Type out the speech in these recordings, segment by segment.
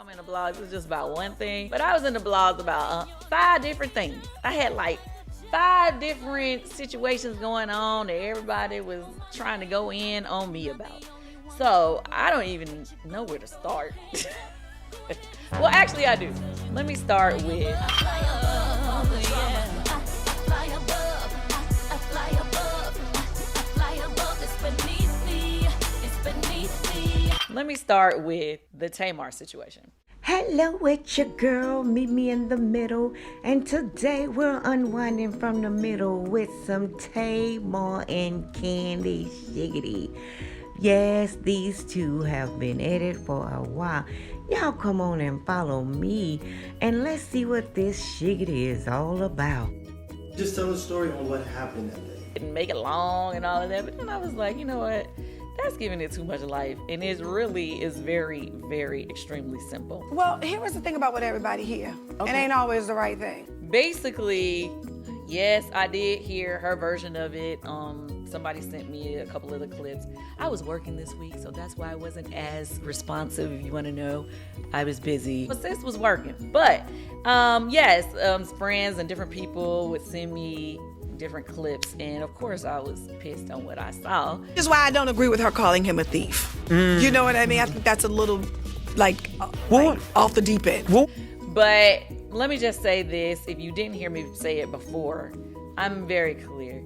I'm in the blogs, it's just about one thing. But I was in the blogs about 5 different things. I had like 5 different situations going on that everybody was trying to go in on me about. So I don't even know where to start. Well, actually I do. Let me start with... Let me start with the Tamar'S situation. Hello, it's your girl, meet me in the middle. And today we're unwinding from the middle with some Tamar and Kandi shiggity. Yes, these two have been at it for a while. Y'all come on and follow me and let's see what this shiggity is all about. Just tell the story on what happened that day. Didn't make it long and all of that, but then I was like, you know what? That's giving it too much life, and it really is very, very extremely simple. Well, here was the thing about what everybody hear. Okay. It ain't always the right thing. Basically, yes, I did hear her version of it. Somebody sent me a couple of the clips. I was working this week, so that's why I wasn't as responsive, if you want to know. I was busy. But sis was working. But, yes, friends and different people would send me different clips, and of course I was pissed on what I saw. This is why I don't agree with her calling him a thief. You know what I mean? I think that's a little, like off the deep end. But let me just say this, if you didn't hear me say it before, I'm very clear.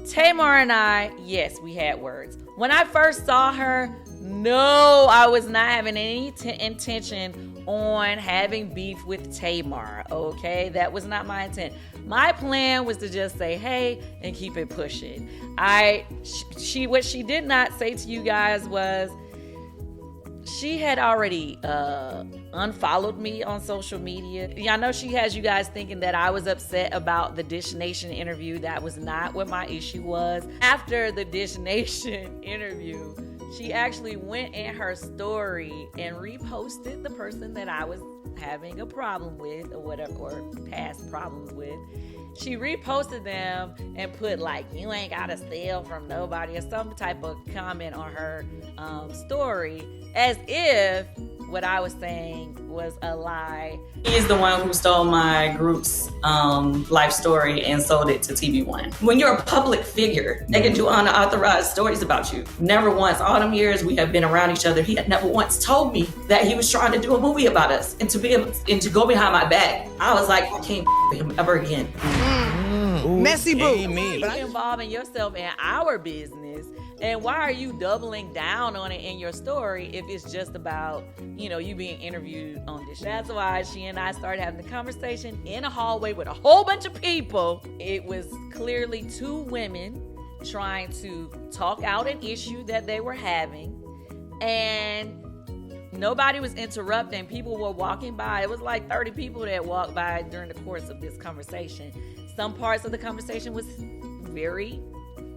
Tamar and I, yes, we had words. When I first saw her, no, I was not having any intention on having beef with Tamar, okay? That was not my intent. My plan was to just say, hey, and keep it pushing. What she did not say to you guys was, she had already unfollowed me on social media. Yeah, I know she has you guys thinking that I was upset about the Dish Nation interview. That was not what my issue was. After the Dish Nation interview, she actually went in her story and reposted the person that I was having a problem with or whatever, or past problems with. She reposted them and put like, you ain't gotta steal from nobody, or some type of comment on her story, as if what I was saying was a lie. He's the one who stole my group's life story and sold it to TV1. When you're a public figure, they can do unauthorized stories about you. Never once, all them years we have been around each other, he had never once told me that he was trying to do a movie about us and to go behind my back. I was like, I can't with him ever again. Messy boo. You're involving yourself in our business, and why are you doubling down on it in your story if it's just about, you being interviewed on this? That's why she and I started having the conversation in a hallway with a whole bunch of people. It was clearly 2 women trying to talk out an issue that they were having, and nobody was interrupting. People were walking by. It was like 30 people that walked by during the course of this conversation. Some parts of the conversation was very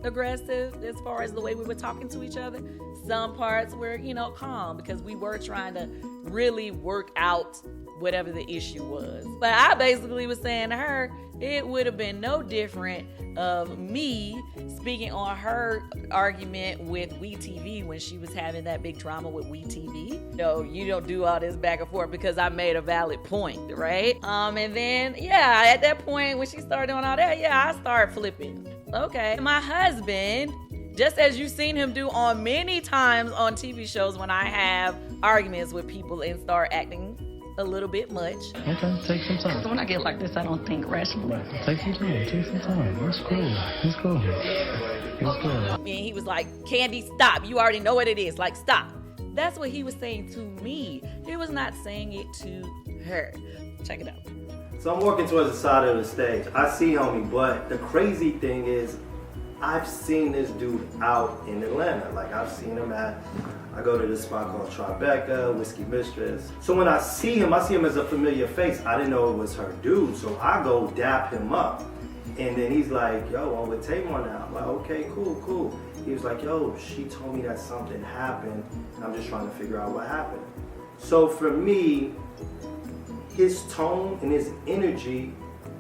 aggressive as far as the way we were talking to each other. Some parts were, calm, because we were trying to really work out whatever the issue was. But I basically was saying to her, it would have been no different of me speaking on her argument with WeTV when she was having that big drama with WeTV. No, you don't do all this back and forth because I made a valid point, right? And then, at that point when she started doing all that, I started flipping. Okay. My husband, just as you've seen him do on many times on TV shows when I have arguments with people and start acting a little bit much. Okay, take some time. Because when I get like this, I don't think rationally. Take some time. It's cool. And he was like, Kandi, stop. You already know what it is. Like, stop. That's what he was saying to me. He was not saying it to her. Check it out. So I'm walking towards the side of the stage. I see homie, but the crazy thing is, I've seen this dude out in Atlanta. Like, I've seen him I go to this spot called Tribeca, Whiskey Mistress. So when I see him as a familiar face. I didn't know it was her dude, so I go dap him up. And then he's like, yo, I'm with Tamar now. I'm like, okay, cool. He was like, yo, she told me that something happened, and I'm just trying to figure out what happened. So for me, his tone and his energy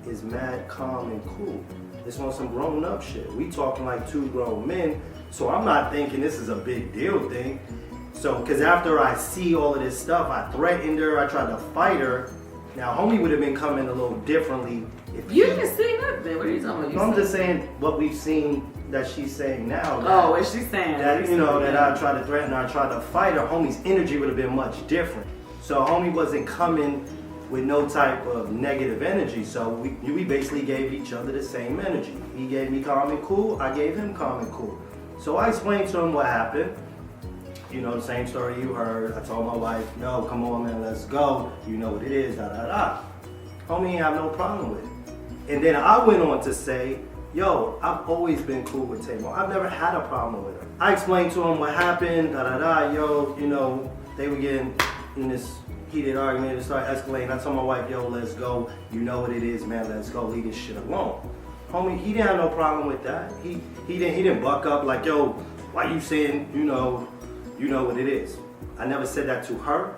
is mad calm and cool. It's on some grown up shit. We talking like 2 grown men, so I'm not thinking this is a big deal thing. So, because after I see all of this stuff, I threatened her, I tried to fight her. Now, homie would have been coming a little differently if You didn't see nothing. What are you talking about? No, I'm just saying what we've seen that she's saying now. Oh, what she's saying? That, you know, that I tried to threaten her, I tried to fight her. Homie's energy would have been much different. So, homie wasn't coming with no type of negative energy. So, we basically gave each other the same energy. He gave me calm and cool, I gave him calm and cool. So, I explained to him what happened. You know, the same story you heard. I told my wife, yo, come on, man, let's go. You know what it is, da da da. Homie ain't have no problem with it. And then I went on to say, yo, I've always been cool with Tamar. I've never had a problem with her. I explained to him what happened, da da da, yo, you know, they were getting in this heated argument. It started escalating. I told my wife, yo, let's go. You know what it is, man, let's go. Leave this shit alone. Homie, he didn't have no problem with that. He didn't buck up like, yo, why you saying, you know what it is. I never said that to her.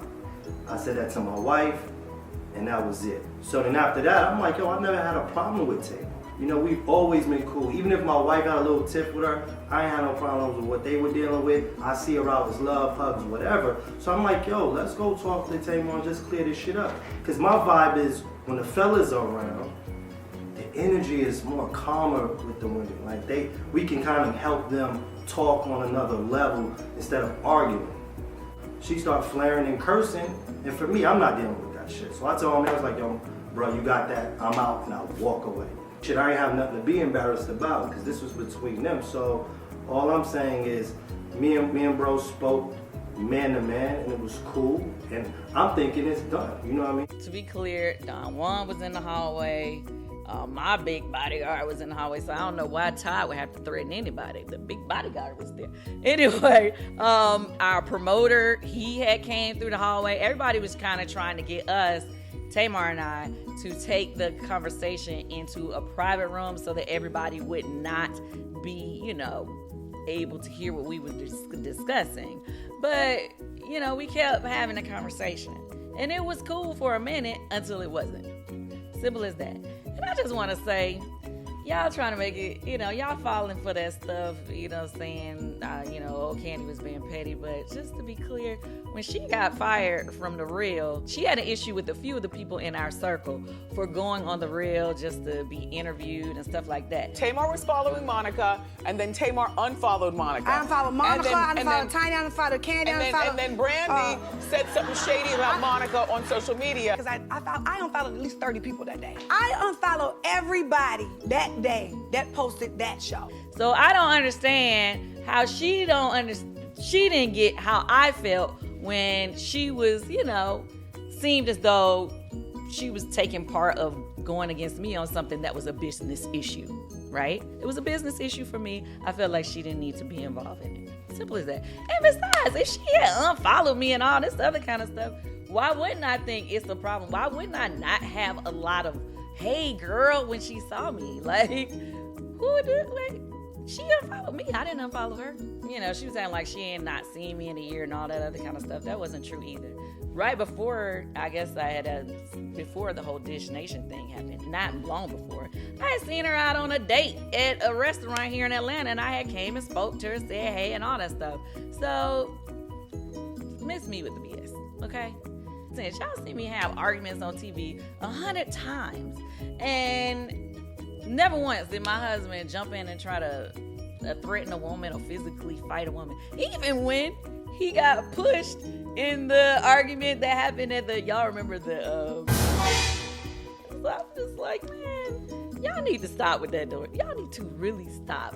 I said that to my wife, and that was it. So then after that, I'm like, yo, I've never had a problem with Tay. You know, we've always been cool. Even if my wife had a little tiff with her, I ain't had no problems with what they were dealing with. I see her out as love, hugs, whatever. So I'm like, yo, let's go talk to Tamar and just clear this shit up. Because my vibe is, when the fellas are around, the energy is more calmer with the women. Like, we can kind of help them talk on another level instead of arguing. She started flaring and cursing, and for me, I'm not dealing with that shit. So I told him, I was like, yo, bro, you got that, I'm out, and I walk away. Shit, I ain't have nothing to be embarrassed about, because this was between them. So all I'm saying is, me and bro spoke man to man, and it was cool, and I'm thinking it's done, you know what I mean? To be clear, Don Juan was in the hallway. My big bodyguard was in the hallway, so I don't know why Todd would have to threaten anybody. The big bodyguard was there. Anyway, our promoter, he had came through the hallway. Everybody was kind of trying to get us, Tamar and I, to take the conversation into a private room so that everybody would not be, you know, able to hear what we were discussing. But, you know, we kept having a conversation. And it was cool for a minute until it wasn't. Simple as that. And I just want to say, y'all trying to make it, you know, y'all falling for that stuff, you know, saying, old Kandi was being petty. But just to be clear, when she got fired from The Real, she had an issue with a few of the people in our circle for going on The Real just to be interviewed and stuff like that. Tamar was following Monica, and then Tamar unfollowed Monica. I unfollowed Monica, I unfollowed Tiny, I unfollowed Kandi, and then Brandy said something shady about Monica on social media. Because I unfollowed at least 30 people that day. I unfollowed everybody that day that posted that show. So I don't understand how she didn't get how I felt when she was, you know, seemed as though she was taking part of going against me on something that was a business issue, right? It was a business issue for me. I felt like she didn't need to be involved in it. Simple as that. And besides, if she had unfollowed me and all this other kind of stuff, why wouldn't I think it's a problem? Why wouldn't I not have a lot of, hey girl, when she saw me? Like, who would do it? Like, she unfollowed me. I didn't unfollow her. You know, she was saying like she ain't not seen me in a year and all that other kind of stuff. That wasn't true either. Right before, I guess before the whole Dish Nation thing happened, not long before, I had seen her out on a date at a restaurant here in Atlanta, and I had came and spoke to her, said hey, and all that stuff. So, miss me with the BS, okay? Since y'all see me have arguments on TV 100 times, and never once did my husband jump in and try to threaten a woman or physically fight a woman. Even when he got pushed in the argument that happened at y'all remember so I'm just like, man, y'all need to stop with that door. Y'all need to really stop.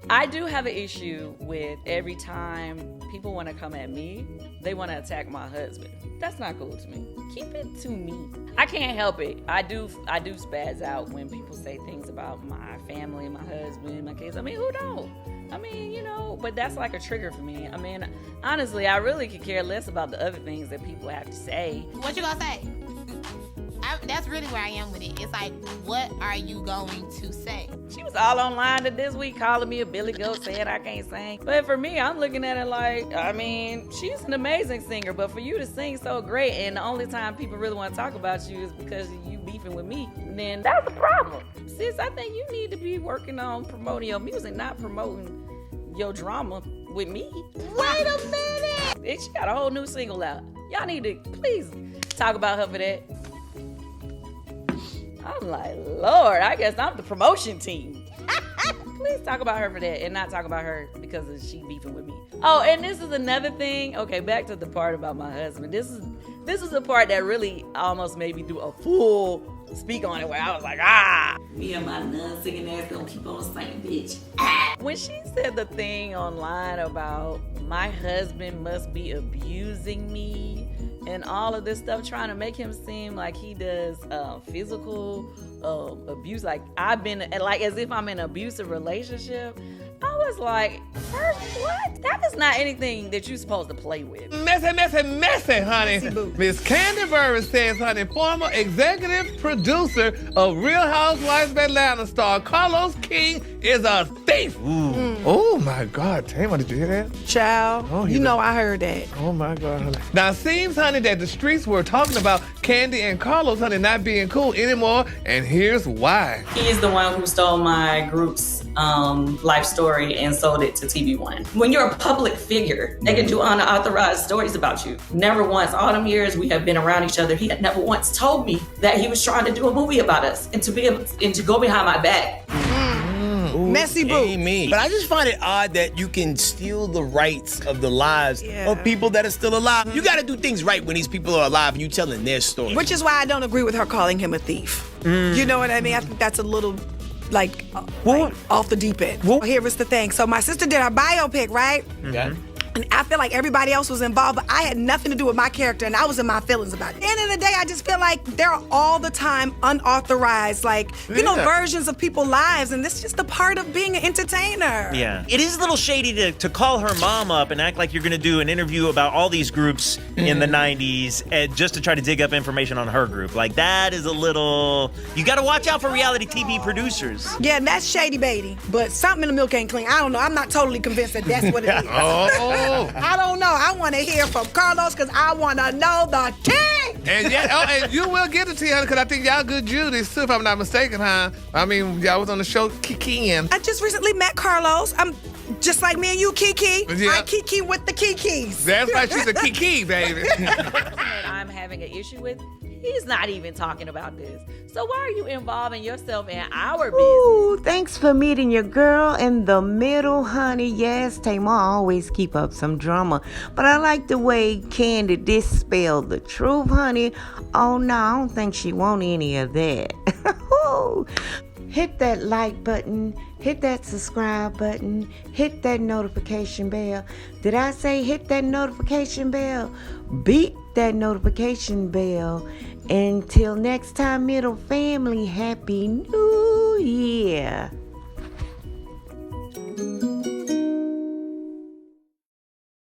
I do have an issue with every time people want to come at me, they want to attack my husband. That's not cool to me. Keep it to me. I can't help it. I do spaz out when people say things about my family, my husband, my kids. I mean, who don't? I mean, you know, but that's like a trigger for me. I mean, honestly, I really could care less about the other things that people have to say. What you gonna say? That's really where I am with it. It's like, what are you going to say? She was all online this week calling me a Billy Goat, saying I can't sing. But for me, I'm looking at it like, I mean, she's an amazing singer, but for you to sing so great and the only time people really want to talk about you is because you beefing with me, then that's a problem. Sis, I think you need to be working on promoting your music, not promoting your drama with me. Wait a minute! And she got a whole new single out. Y'all need to please talk about her for that. I'm like, Lord, I guess I'm the promotion team. Please talk about her for that and not talk about her because she beefing with me. Oh, and this is another thing. Okay, back to the part about my husband. This is the part that really almost made me do a full speak on it where I was like, me and my nun-singing ass gonna keep on saying, bitch. When she said the thing online about my husband must be abusing me and all of this stuff, trying to make him seem like he does physical abuse, like I've been, like as if I'm in an abusive relationship. I was like, first, what? That is not anything that you're supposed to play with. Messy, honey. Miss Kandi Burris says, honey, former executive producer of Real Housewives of Atlanta star Carlos King is a thief. Oh my God, Tamar, did you hear that? Child, you know I heard that. Oh my God, honey. Now it seems, honey, that the streets were talking about Kandi and Carlos, honey, not being cool anymore, and here's why. He's the one who stole my group's life story and sold it to TV1. When you're a public figure, they can do unauthorized stories about you. Never once, all them years we have been around each other, he had never once told me that he was trying to do a movie about us and to go behind my back. Messy boo. But I just find it odd that you can steal the rights of the lives of people that are still alive. You gotta do things right when these people are alive and you telling their story. Which is why I don't agree with her calling him a thief. You know what I mean? I think that's a little like off the deep end. Here is the thing. So my sister did her biopic, right? Okay. And I feel like everybody else was involved, but I had nothing to do with my character, and I was in my feelings about it. At the end of the day, I just feel like there are all the time unauthorized, versions of people's lives, and this is just a part of being an entertainer. Yeah. It is a little shady to call her mom up and act like you're going to do an interview about all these groups in the 90s just to try to dig up information on her group. Like, that is a little... You got to watch out for reality TV producers. Yeah, and that's shady, baby. But something in the milk ain't clean. I don't know. I'm not totally convinced that that's what it is. I don't know. I want to hear from Carlos because I want to know the tea. And you will get the tea, honey, because I think y'all good Judies, too, if I'm not mistaken, huh? I mean, y'all was on the show Kikiing. I just recently met Carlos. I'm just like me and you, Kiki. Yeah. I Kiki with the Kikis. That's right. She's a Kiki, baby. That I'm having an issue with, he's not even talking about this. So why are you involving yourself in our business? Ooh, thanks for meeting your girl in the middle, honey. Yes, Tamar always keep up some drama. But I like the way Kandi dispelled the truth, honey. Oh, no, I don't think she want any of that. Hit that like button. Hit that subscribe button. Hit that notification bell. Did I say hit that notification bell? Beat that notification bell. Until next time, middle family, Happy New